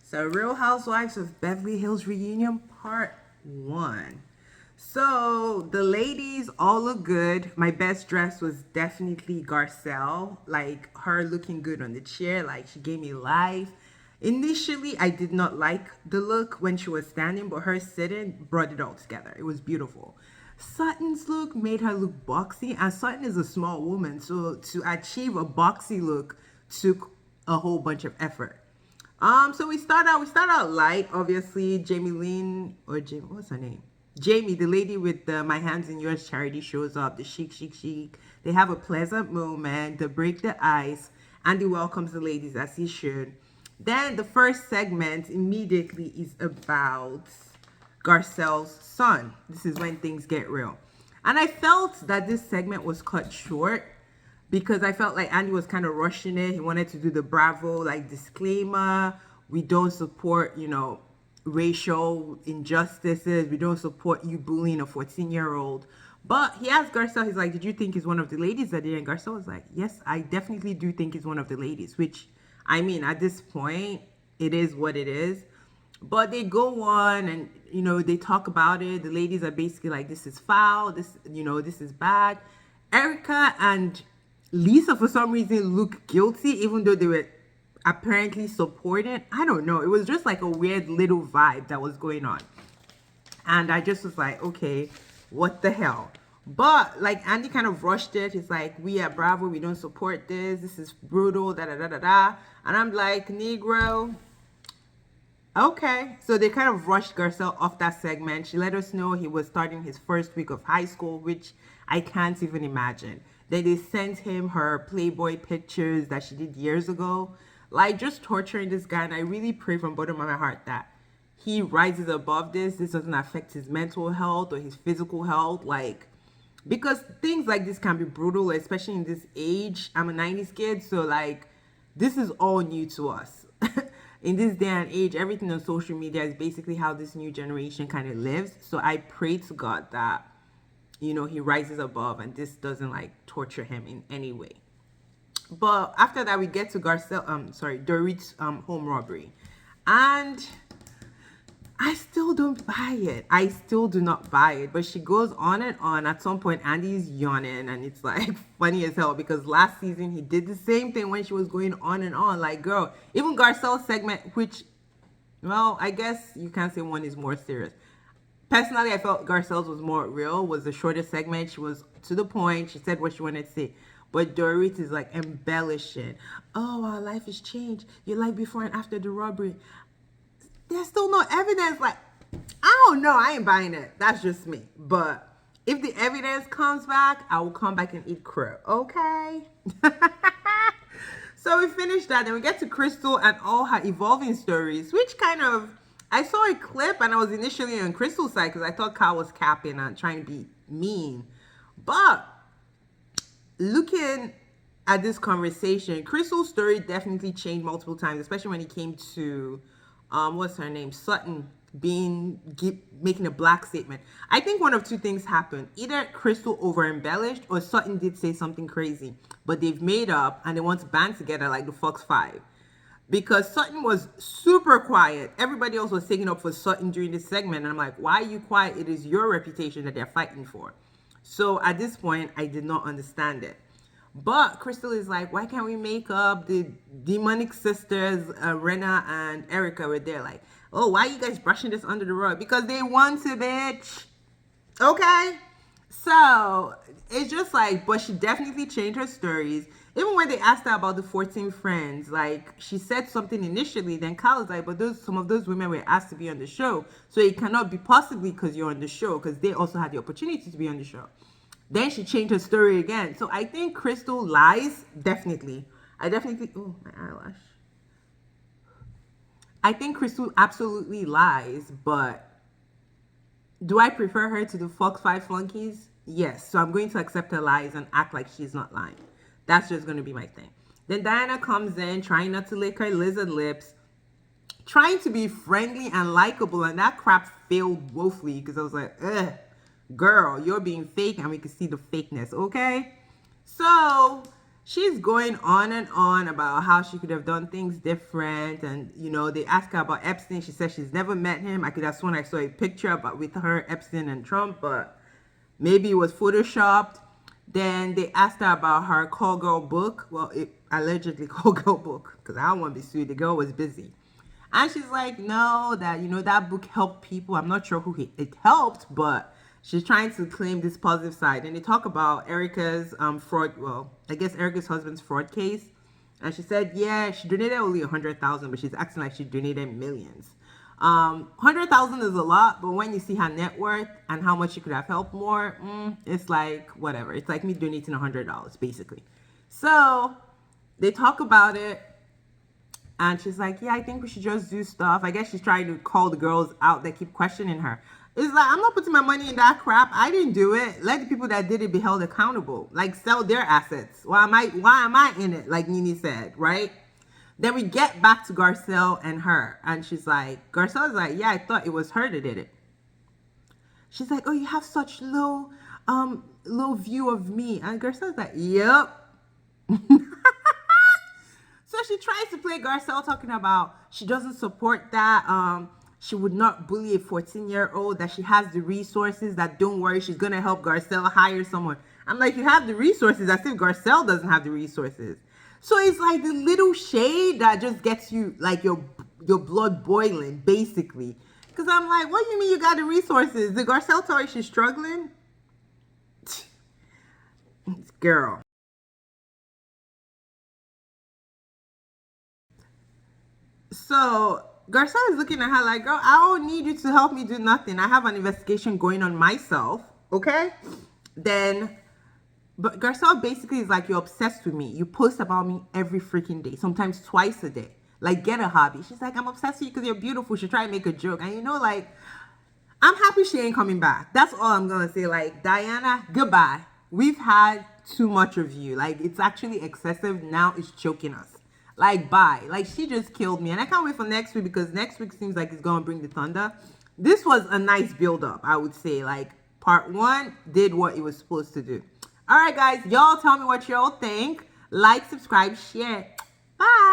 So, Real Housewives of Beverly Hills reunion part 1. So, the ladies all look good. My best dress was definitely Garcelle. Like, her looking good on the chair. Like, she gave me life. Initially, I did not like the look when she was standing, but her sitting brought it all together. It was beautiful. Sutton's look made her look boxy, and Sutton is a small woman, so to achieve a boxy look took a whole bunch of effort. So we start out light, obviously. Jamie Lynn or Jamie, what's her name? Jamie, the lady with the My Hands in Yours charity shows up, the chic. They have a pleasant moment, they break the ice, and he welcomes the ladies as he should. Then the first segment immediately is about Garcelle's son. This is when things get real. And I felt that this segment was cut short because I felt like Andy was kind of rushing it. He wanted to do the bravo, like, disclaimer. We don't support, racial injustices. We don't support you bullying a 14-year-old. But he asked Garcelle, he's like, did you think he's one of the ladies that did? And Garcelle was like, yes, I definitely do think he's one of the ladies, which, I mean, at this point, it is what it is. But they go on and, they talk about it. The ladies are basically like, this is foul. This is bad. Erica and Lisa, for some reason, look guilty, even though they were apparently supporting. I don't know. It was just like a weird little vibe that was going on. And I just was like, okay, what the hell? But like Andy kind of rushed it. He's like, we at Bravo, we don't support this. This is brutal, da da da da da. And I'm like, Negro. Okay, so they kind of rushed Garcelle off that segment. She let us know he was starting his first week of high school, which I can't even imagine. Then they sent him her Playboy pictures that she did years ago. Like, just torturing this guy. And I really pray from the bottom of my heart that he rises above this. This doesn't affect his mental health or his physical health. Like, because things like this can be brutal, especially in this age. I'm a 90s kid, so like, this is all new to us. In this day and age, everything on social media is basically how this new generation kind of lives. So I pray to God that, he rises above and this doesn't like torture him in any way. But after that, we get to Dorit's home robbery. And I still don't buy it. I still do not buy it. But she goes on and on. At some point, Andy's yawning. And it's like funny as hell. Because last season, he did the same thing when she was going on and on. Like, girl, even Garcelle's segment, which, well, I guess you can't say one is more serious. Personally, I felt Garcelle's was more real. Was the shortest segment. She was to the point. She said what she wanted to say. But Dorit is like embellishing. Oh, our life has changed. Your life before and after the robbery. There's still no evidence. Like, I don't know. I ain't buying it. That's just me. But if the evidence comes back, I will come back and eat crow. Okay? So we finished that. Then we get to Crystal and all her evolving stories, which kind of, I saw a clip and I was initially on Crystal's side because I thought Kyle was capping and trying to be mean. But looking at this conversation, Crystal's story definitely changed multiple times, especially when it came to what's her name, Sutton making a black statement. I think one of two things happened. Either Crystal over embellished or Sutton did say something crazy, but they've made up and they want to band together like the Fox 5. Because Sutton was super quiet. Everybody else was taking up for Sutton during this segment. And I'm like, why are you quiet? It is your reputation that they're fighting for. So at this point, I did not understand it. But Crystal is like, why can't we make up? The demonic sisters, Rena and Erica, were there like, oh, why are you guys brushing this under the rug? Because they want to, bitch. Okay? So it's just like, but she definitely changed her stories. Even when they asked her about the 14 friends, like, she said something initially, then Kyle was like, but some of those women were asked to be on the show. So it cannot be possibly because you're on the show, because they also had the opportunity to be on the show. Then she changed her story again. So I think Crystal lies, definitely. Oh, my eyelash. I think Crystal absolutely lies, but do I prefer her to the Fox 5 flunkies? Yes. So I'm going to accept her lies and act like she's not lying. That's just going to be my thing. Then Diana comes in, trying not to lick her lizard lips, trying to be friendly and likable, and that crap failed woefully because I was like, ugh, girl, you're being fake and we can see the fakeness, okay? So she's going on and on about how she could have done things different. And, you know, they asked her about Epstein. She said she's never met him. I could have sworn I saw a picture about with her, Epstein and Trump, but maybe it was photoshopped. Then they asked her about her call girl book. Well, it allegedly call girl book, because I don't want to be sued. The girl was busy. And she's like, no, that, you know, that book helped people. I'm not sure who it helped, but she's trying to claim this positive side. And they talk about Erica's fraud, well, I guess Erica's husband's fraud case. And she said, yeah, she donated only 100,000, but she's acting like she donated millions. 100,000 is a lot, but when you see her net worth and how much she could have helped more, it's like whatever. It's like me donating $100 basically. So they talk about it, and she's like, yeah, I think we should just do stuff. I guess she's trying to call the girls out that keep questioning her. It's like, I'm not putting my money in that crap. I didn't do it. Let the people that did it be held accountable. Like, sell their assets. Why am I in it? Like Nene said, right? Then we get back to Garcelle and her. And she's like, Garcelle's like, yeah, I thought it was her that did it. She's like, oh, you have such low view of me. And Garcelle's like, yep. So she tries to play Garcelle, talking about she doesn't support that. She would not bully a 14-year-old, that she has the resources, that don't worry, she's going to help Garcelle hire someone. I'm like, you have the resources, as if Garcelle doesn't have the resources. So it's like the little shade that just gets you, like, your blood boiling, basically. Because I'm like, what do you mean you got the resources? Did Garcelle tell you she's struggling? Girl. So Garcelle is looking at her like, girl, I don't need you to help me do nothing. I have an investigation going on myself, okay? Then, but Garcelle basically is like, you're obsessed with me. You post about me every freaking day, sometimes twice a day. Like, get a hobby. She's like, I'm obsessed with you because you're beautiful. She tried to make a joke. And you know, like, I'm happy she ain't coming back. That's all I'm going to say. Like, Diana, goodbye. We've had too much of you. Like, it's actually excessive. Now it's choking us. Like, bye. Like, she just killed me. And I can't wait for next week, because next week seems like it's going to bring the thunder. This was a nice build-up, I would say. Like, part 1 did what it was supposed to do. All right, guys. Y'all tell me what y'all think. Like, subscribe, share. Bye.